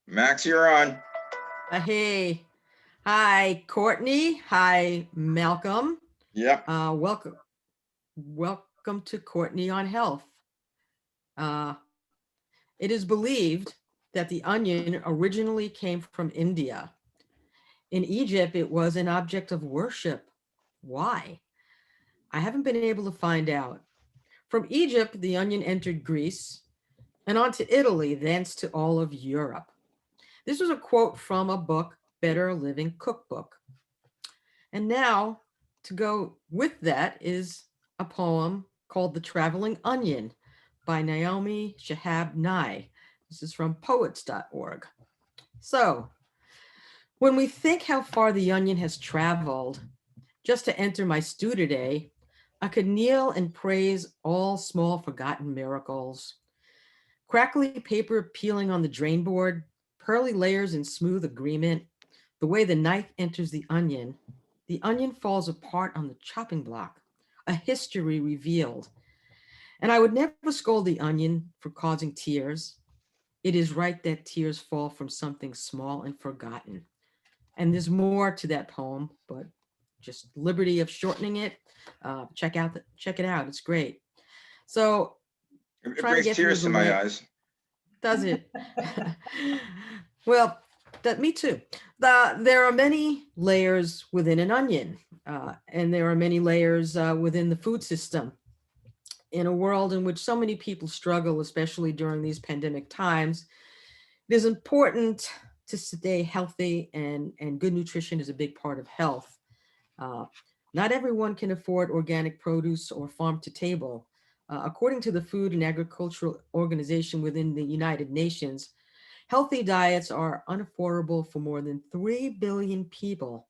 Max, you're on. Hey, hi, Courtney. Hi, Malcolm. Yep. Welcome to Courtney on Health. Uh, it is believed that the onion originally came from India. In Egypt, it was an object of worship. Why? I haven't been able to find out. From Egypt, the onion entered Greece and on to Italy, thence to all of Europe. This was a quote from a book, Better Living Cookbook. And now, to go with that, is a poem called The Traveling Onion by Naomi Shihab Nye. This is from poets.org. So, when we think how far the onion has traveled just to enter my stew today, I could kneel and praise all small forgotten miracles. Crackly paper peeling on the drain board, pearly layers in smooth agreement, the way the knife enters the onion falls apart on the chopping block, a history revealed. And I would never scold the onion for causing tears. It is right that tears fall from something small and forgotten. And there's more to that poem, but just liberty of shortening it. Check it out. It's great. So It trying to brings get through tears the to my late. eyes. Does it? Well, that me too. There are many layers within an onion, and there are many layers within the food system. In a world in which so many people struggle, especially during these pandemic times, it is important to stay healthy, and good nutrition is a big part of health. Uh, Not everyone can afford organic produce or farm to table. According to the Food and Agricultural Organization within the United Nations, healthy diets are unaffordable for more than 3 billion people,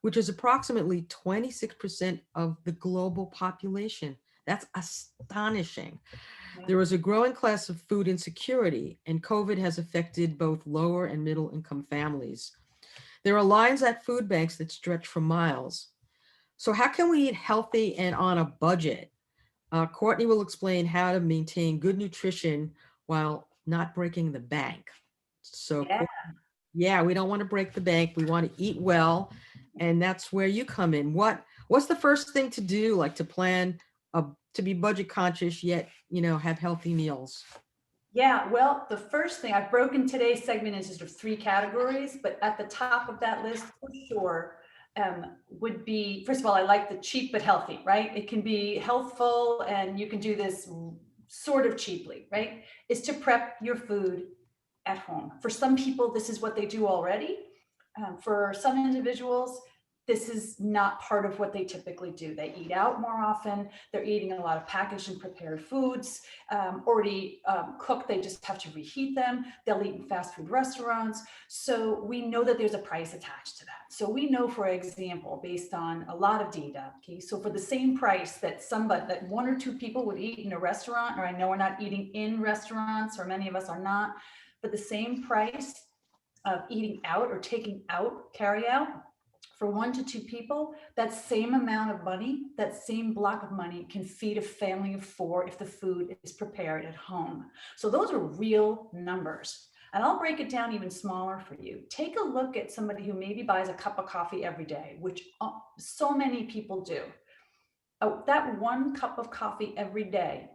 which is approximately 26% of the global population. That's astonishing. Yeah. There is a growing class of food insecurity, and COVID has affected both lower and middle income families. There are lines at food banks that stretch for miles. So, how can we eat healthy and on a budget? Courtney will explain how to maintain good nutrition while not breaking the bank. So, Yeah. yeah, we don't want to break the bank. We want to eat well, and that's where you come in. What's the first thing to do, like to plan to be budget conscious yet have healthy meals? Yeah. Well, the first thing I've broken today's segment into sort of three categories, but at the top of that list for sure would be, first of all, I like the cheap but healthy, right? It can be healthful and you can do this sort of cheaply, right? Is to prep your food at home. For some people, this is what they do already. For some individuals, this is not part of what they typically do. They eat out more often. They're eating a lot of packaged and prepared foods, already cooked. They just have to reheat them. They'll eat in fast food restaurants. So we know that there's a price attached to that. So we know, for example, based on a lot of data, okay, so for the same price that one or two people would eat in a restaurant, or I know we're not eating in restaurants, or many of us are not, but the same price of eating out or taking out carry out for one to two people, that same amount of money, that same block of money can feed a family of four if the food is prepared at home. So those are real numbers. And I'll break it down even smaller for you. Take a look at somebody who maybe buys a cup of coffee every day, which so many people do. Oh, that one cup of coffee every day,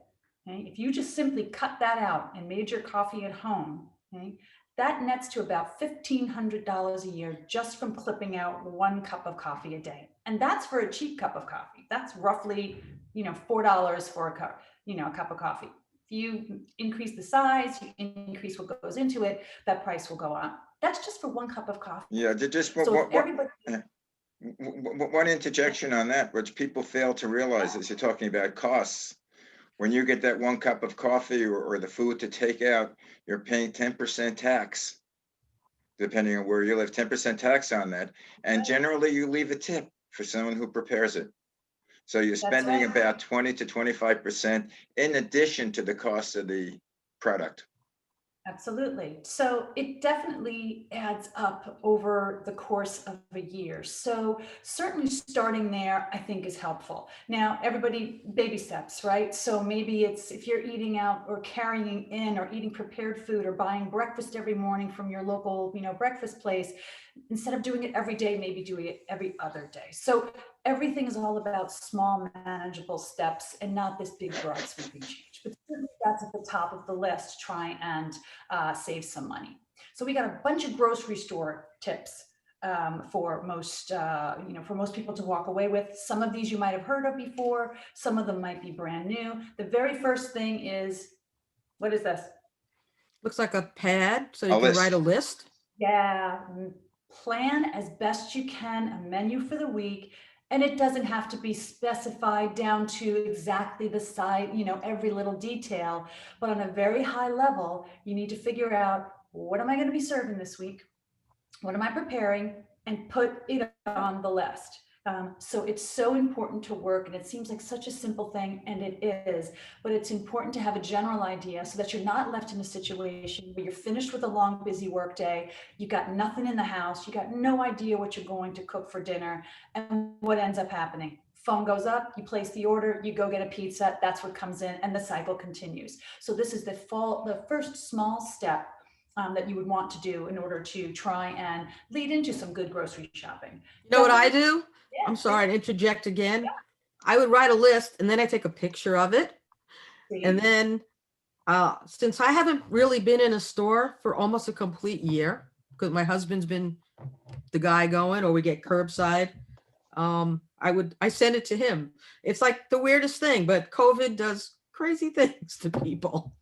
okay, if you just simply cut that out and made your coffee at home, okay, that nets to about $1,500 a year just from clipping out one cup of coffee a day. And that's for a cheap cup of coffee. That's roughly, $4 for a cup of coffee. If you increase the size, you increase what goes into it, that price will go up. That's just for one cup of coffee. Yeah, just So if everybody, one interjection on that, which people fail to realize as you're talking about costs. When you get that one cup of coffee or the food to take out, you're paying 10% tax, depending on where you live, 10% tax on that. And generally you leave a tip for someone who prepares it. So you're that's spending right. about 20 to 25% in addition to the cost of the product. Absolutely. So it definitely adds up over the course of a year. So certainly starting there, I think is helpful. Now, everybody baby steps, right? So maybe it's if you're eating out or carrying in or eating prepared food or buying breakfast every morning from your local, breakfast place, instead of doing it every day, maybe doing it every other day. So everything is all about small, manageable steps and not this big, broad, sweeping change. But certainly that's at the top of the list to try and save some money. So we got a bunch of grocery store tips for most people to walk away with. Some of these you might have heard of before. Some of them might be brand new. The very first thing is, what is this? Looks like a pad, so A you can write list. a list. Yeah, plan as best you can a menu for the week. And it doesn't have to be specified down to exactly the size, every little detail. But on a very high level, you need to figure out, what am I going to be serving this week? What am I preparing? And put it on the list. So it's so important to work, and it seems like such a simple thing, and it is, but it's important to have a general idea so that you're not left in a situation where you're finished with a long, busy work day, you got nothing in the house, you got no idea what you're going to cook for dinner, and what ends up happening? Phone goes up, you place the order, you go get a pizza, that's what comes in, and the cycle continues. So this is the first small step that you would want to do in order to try and lead into some good grocery shopping. You know what I Definitely- do? I'm Yeah, sorry to interject again. I would write a list and then I take a picture of it. And then since I haven't really been in a store for almost a complete year, because my husband's been the guy going, or we get curbside, I send it to him. It's like the weirdest thing, but COVID does crazy things to people.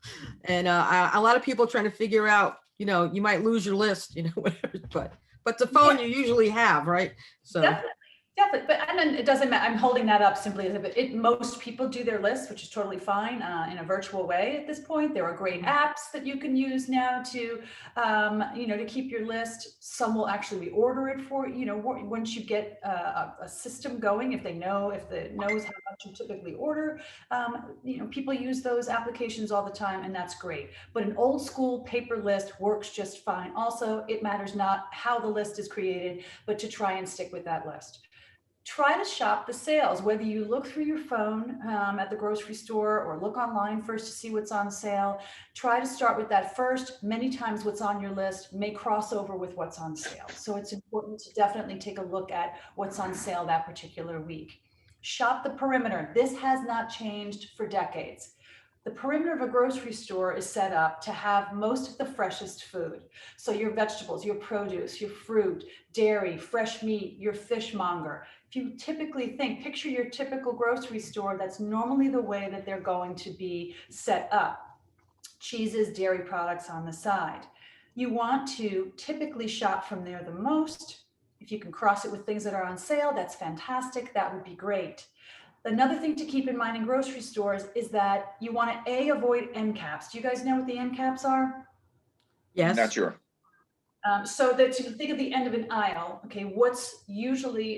And a lot of people trying to figure out, you might lose your list, whatever, but the phone Yeah. you usually have, right? So Definitely. Definitely, but and then it doesn't matter. I'm holding that up simply as if most people do their list, which is totally fine in a virtual way at this point. There are great apps that you can use now to, to keep your list. Some will actually reorder it for once you get a system going. If it knows how much you typically order, people use those applications all the time, and that's great. But an old school paper list works just fine. Also, it matters not how the list is created, but to try and stick with that list. Try to shop the sales, whether you look through your phone at the grocery store or look online first to see what's on sale. Try to start with that first. Many times what's on your list may cross over with what's on sale. So it's important to definitely take a look at what's on sale that particular week. Shop the perimeter. This has not changed for decades. The perimeter of a grocery store is set up to have most of the freshest food. So your vegetables, your produce, your fruit, dairy, fresh meat, your fishmonger. If you picture your typical grocery store, that's normally the way that they're going to be set up. Cheeses, dairy products on the side. You want to typically shop from there the most. If you can cross it with things that are on sale, that's fantastic. That would be great. Another thing to keep in mind in grocery stores is that you want to avoid end caps. Do you guys know what the end caps are? yes. Not sure. So that you think of the end of an aisle, okay,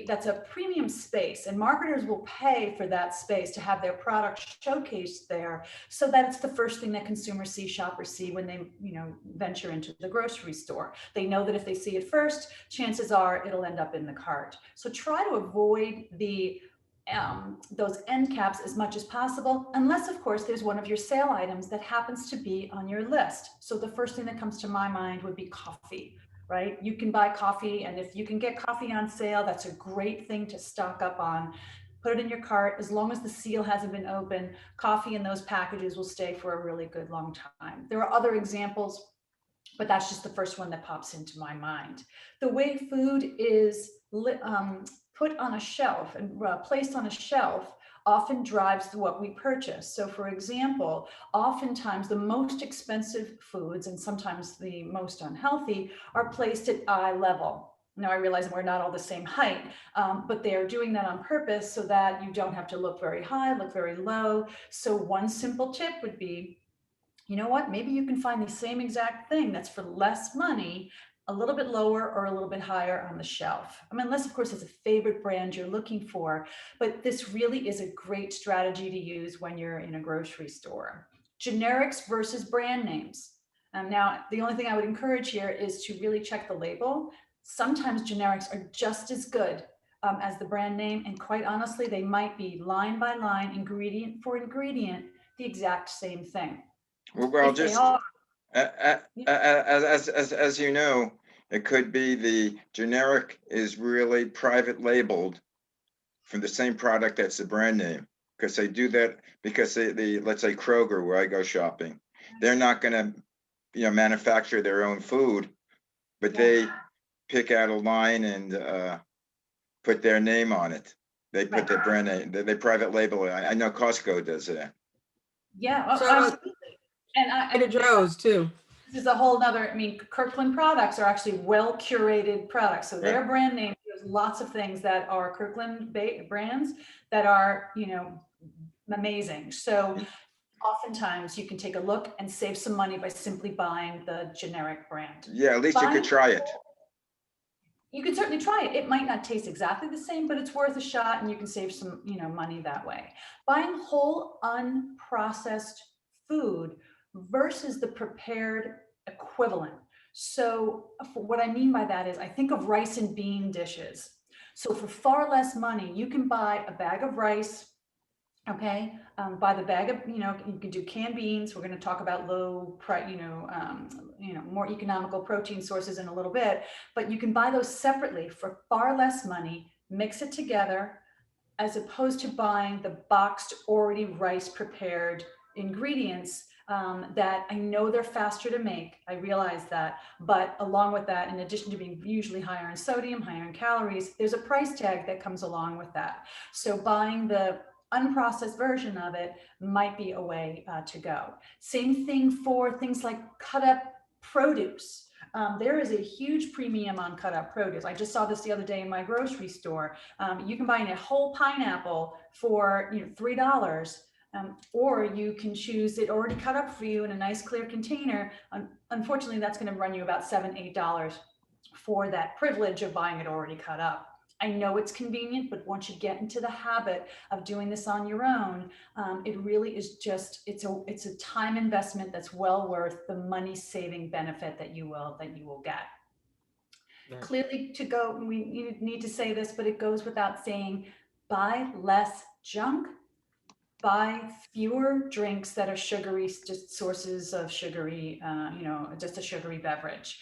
that's a premium space, and marketers will pay for that space to have their product showcased there, so that it's the first thing that consumers see, shoppers see when they, venture into the grocery store. They know that if they see it first, chances are it'll end up in the cart. So try to avoid those end caps as much as possible, unless of course there's one of your sale items that happens to be on your list. So the first thing that comes to my mind would be coffee, right? You can buy coffee, and if you can get coffee on sale, that's a great thing to stock up on. Put it in your cart. As long as the seal hasn't been opened, coffee in those packages will stay for a really good long time. There are other examples, but that's just the first one that pops into my mind. The way food is put on a shelf and placed on a shelf often drives what we purchase. So for example, oftentimes the most expensive foods and sometimes the most unhealthy are placed at eye level. Now I realize we're not all the same height, but they are doing that on purpose so that you don't have to look very high, look very low. So one simple tip would be, you know what, maybe you can find the same exact thing that's for less money, a little bit lower or a little bit higher on the shelf. I mean, unless of course it's a favorite brand you're looking for, but this really is a great strategy to use when you're in a grocery store. Generics versus brand names. Now, the only thing I would encourage here is to really check the label. Sometimes generics are just as good as the brand name. And quite honestly, they might be line by line, ingredient for ingredient, the exact same thing. Well, If they just are, as you know, it could be the generic is really private labeled from the same product that's the brand name. Because they do that because let's say Kroger, where I go shopping, they're not gonna, manufacture their own food, but they pick out a line and put their name on it. They put their brand name, they private label it. I know Costco does that. yeah, oh, So absolutely. And Trader Joe's too. this is a whole nother, I mean, Kirkland products are actually well curated products. So their brand name, there's lots of things that are Kirkland brands that are, amazing. So oftentimes you can take a look and save some money by simply buying the generic brand. Yeah, at least you could try it. You can certainly try it. It might not taste exactly the same, but it's worth a shot and you can save some, money that way. Buying whole unprocessed food versus the prepared equivalent. So what I mean by that is I think of rice and bean dishes. So for far less money, you can buy a bag of rice, okay, by the bag of, you can do canned beans. We're going to talk about low price, more economical protein sources in a little bit, but you can buy those separately for far less money, mix it together, as opposed to buying the boxed already rice prepared ingredients that I know they're faster to make. I realize that, but along with that, in addition to being usually higher in sodium, higher in calories, there's a price tag that comes along with that. So buying the unprocessed version of it might be a way to go. Same thing for things like cut up produce. There is a huge premium on cut up produce. I just saw this the other day in my grocery store. You can buy a whole pineapple for $3, or you can choose it already cut up for you in a nice clear container. Unfortunately, that's going to run you about $7, $8 for that privilege of buying it already cut up. I know it's convenient, but once you get into the habit of doing this on your own, it really is just, it's a time investment that's well worth the money saving benefit that you will get. Right. Clearly we need to say this, but it goes without saying, buy less junk, buy fewer drinks that are sugary, just sources of sugary, just a sugary beverage.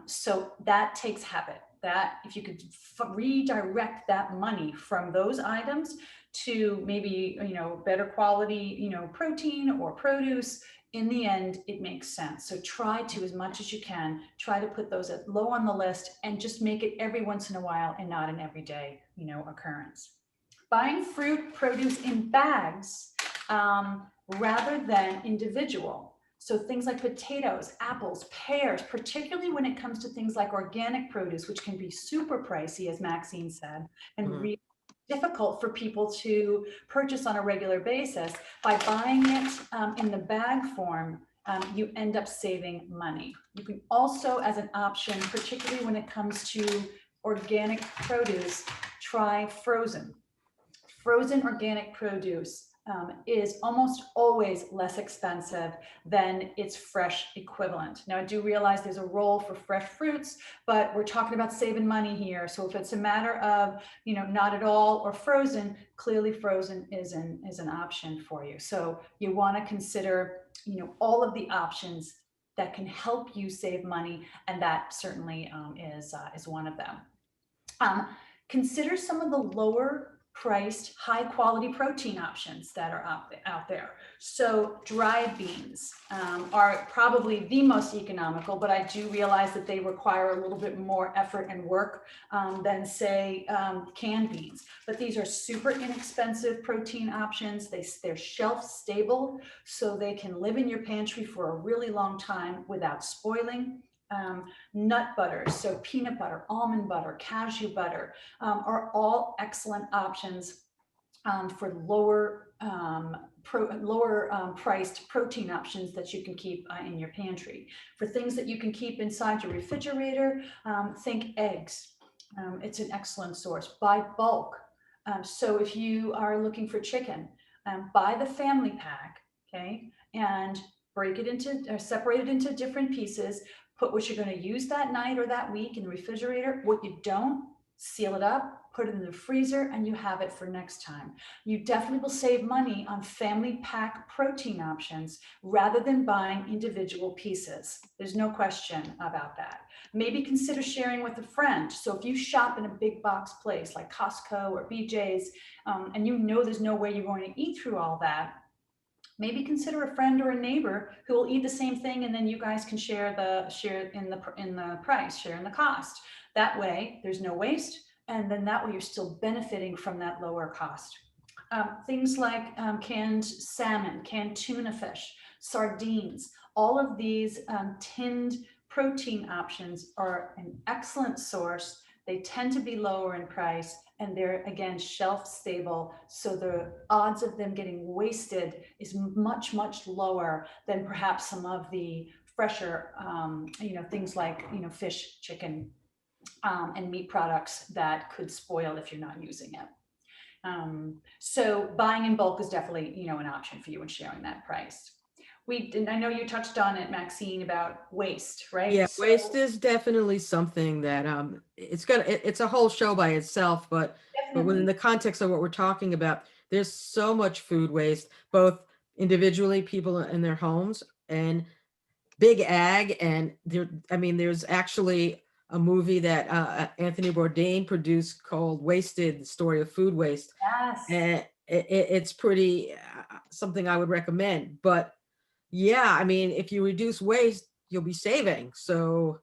So that takes habit. That if you could redirect that money from those items to maybe, better quality, protein or produce, in the end, it makes sense. So try to, as much as you can, try to put those at low on the list and just make it every once in a while and not an everyday, occurrence. Buying fruit, produce in bags rather than individual. So things like potatoes, apples, pears, particularly when it comes to things like organic produce, which can be super pricey, as Maxine said, and really difficult for people to purchase on a regular basis. By buying it in the bag form, you end up saving money. You can also, as an option, particularly when it comes to organic produce, try frozen. Frozen organic produce is almost always less expensive than its fresh equivalent. Now, I do realize there's a role for fresh fruits, but we're talking about saving money here. So if it's a matter of, not at all or frozen, clearly frozen is an option for you. So you want to consider, all of the options that can help you save money, and that certainly is one of them. Consider some of the lower priced, high quality protein options that are out there. So dried beans are probably the most economical, but I do realize that they require a little bit more effort and work than say canned beans. But these are super inexpensive protein options. They're shelf stable, so they can live in your pantry for a really long time without spoiling. Nut butters, so peanut butter, almond butter, cashew butter are all excellent options for lower priced protein options that you can keep in your pantry. For things that you can keep inside your refrigerator, think eggs. It's an excellent source. Buy bulk. So if you are looking for chicken, buy the family pack, okay? And break it into, or separate it into different pieces, put what you're going to use that night or that week in the refrigerator. What you don't, seal it up, put it in the freezer, and you have it for next time. You definitely will save money on family pack protein options rather than buying individual pieces. There's no question about that. Maybe consider sharing with a friend. So if you shop in a big box place like Costco or BJ's, and you know there's no way you're going to eat through all that, maybe consider a friend or a neighbor who will eat the same thing, and then you guys can share in the price, share in the cost. That way, there's no waste, and then that way you're still benefiting from that lower cost. Things like canned salmon, canned tuna fish, sardines, all of these tinned protein options are an excellent source. They tend to be lower in price, and they're, again, shelf stable. So the odds of them getting wasted is much, much lower than perhaps some of the fresher, things like, fish, chicken, and meat products that could spoil if you're not using it. So buying in bulk is definitely, an option for you when sharing that price. I know you touched on it, Maxine, about waste, right? Yeah, So, waste is definitely something that it's a whole show by itself, but within the context of what we're talking about, there's so much food waste, both individually, people in their homes, and big ag. And there's actually a movie that Anthony Bourdain produced called Wasted: The Story of Food Waste. yes. And it's pretty something I would recommend. But yeah, if you reduce waste, you'll be saving. So,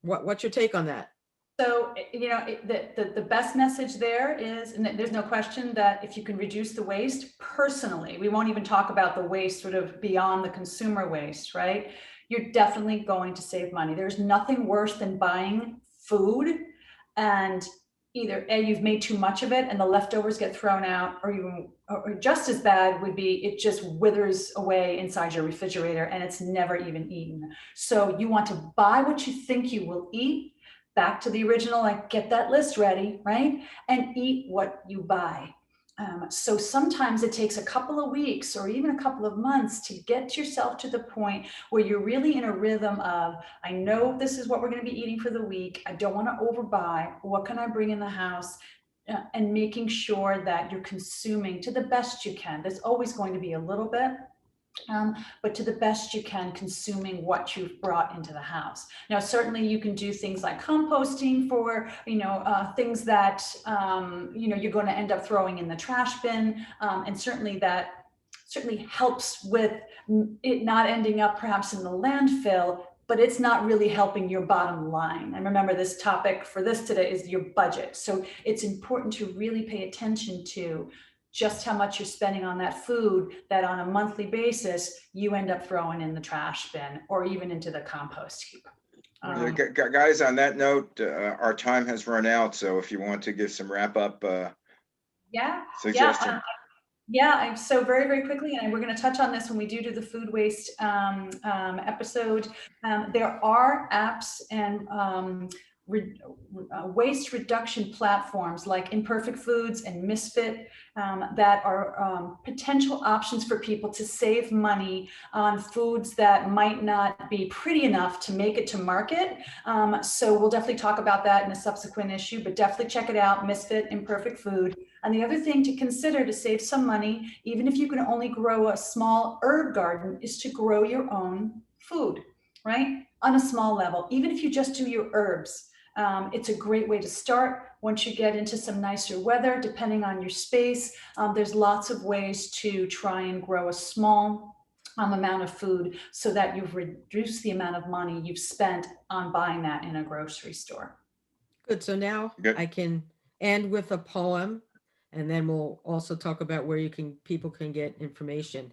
what's your take on that? So, the best message there is, and there's no question that if you can reduce the waste personally, we won't even talk about the waste sort of beyond the consumer waste, right? You're definitely going to save money. There's nothing worse than buying food and either A, you've made too much of it and the leftovers get thrown out, or just as bad would be it just withers away inside your refrigerator and it's never even eaten. So you want to buy what you think you will eat. Back to the original, like, get that list ready, right? And eat what you buy. So sometimes it takes a couple of weeks or even a couple of months to get yourself to the point where you're really in a rhythm of, I know this is what we're going to be eating for the week. I don't want to overbuy. What can I bring in the house? And making sure that you're consuming to the best you can. There's always going to be a little bit. But to the best you can, consuming what you've brought into the house. Now, certainly you can do things like composting for, things that, you're going to end up throwing in the trash bin. And certainly that helps with it not ending up perhaps in the landfill, but it's not really helping your bottom line. And remember, this topic for this today is your budget. So it's important to really pay attention to just how much you're spending on that food that on a monthly basis, you end up throwing in the trash bin or even into the compost heap. Guys, on that note, our time has run out. So if you want to give some wrap up suggestion. So very, very quickly, and we're going to touch on this when we do the food waste episode. There are apps and waste reduction platforms like Imperfect Foods and Misfit that are potential options for people to save money on foods that might not be pretty enough to make it to market. So we'll definitely talk about that in a subsequent issue, but definitely check it out, Misfit, Imperfect Food. And the other thing to consider to save some money, even if you can only grow a small herb garden, is to grow your own food, right? On a small level, even if you just do your herbs. It's a great way to start. Once you get into some nicer weather, depending on your space, there's lots of ways to try and grow a small amount of food so that you've reduced the amount of money you've spent on buying that in a grocery store. Good. So now I can end with a poem, and then we'll also talk about where people can get information.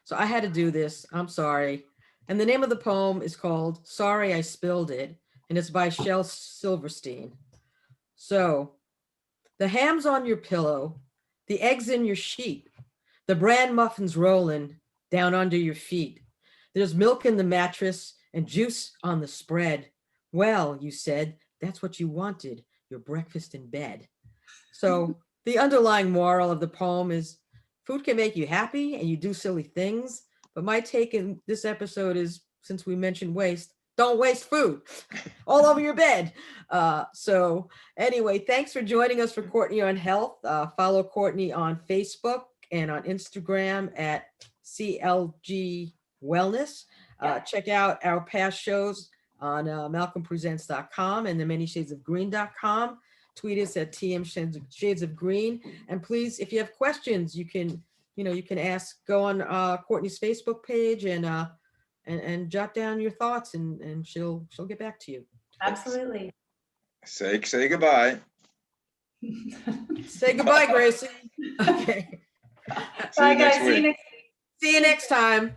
So I had to do this. I'm sorry. And the name of the poem is called Sorry I Spilled It, and it's by Shel Silverstein. So, the ham's on your pillow, the eggs in your sheet, the bran muffins rolling down under your feet. There's milk in the mattress and juice on the spread. Well, you said, that's what you wanted, your breakfast in bed. So, the underlying moral of the poem is food can make you happy and you do silly things, But my take in this episode is, since we mentioned waste, don't waste food all over your bed. So anyway, thanks for joining us for Courtney on Health. Follow Courtney on Facebook and on Instagram at CLG Wellness. Check out our past shows on malcolmpresents.com and the manyshadesofgreen.com. Tweet us at TM Shades of Green. And please, if you have questions, you can ask, go on Courtney's Facebook page and jot down your thoughts, and she'll get back to you. Absolutely. Say goodbye. Say goodbye, Gracie. Okay. See you Bye, next guys. See you week. next See you next time.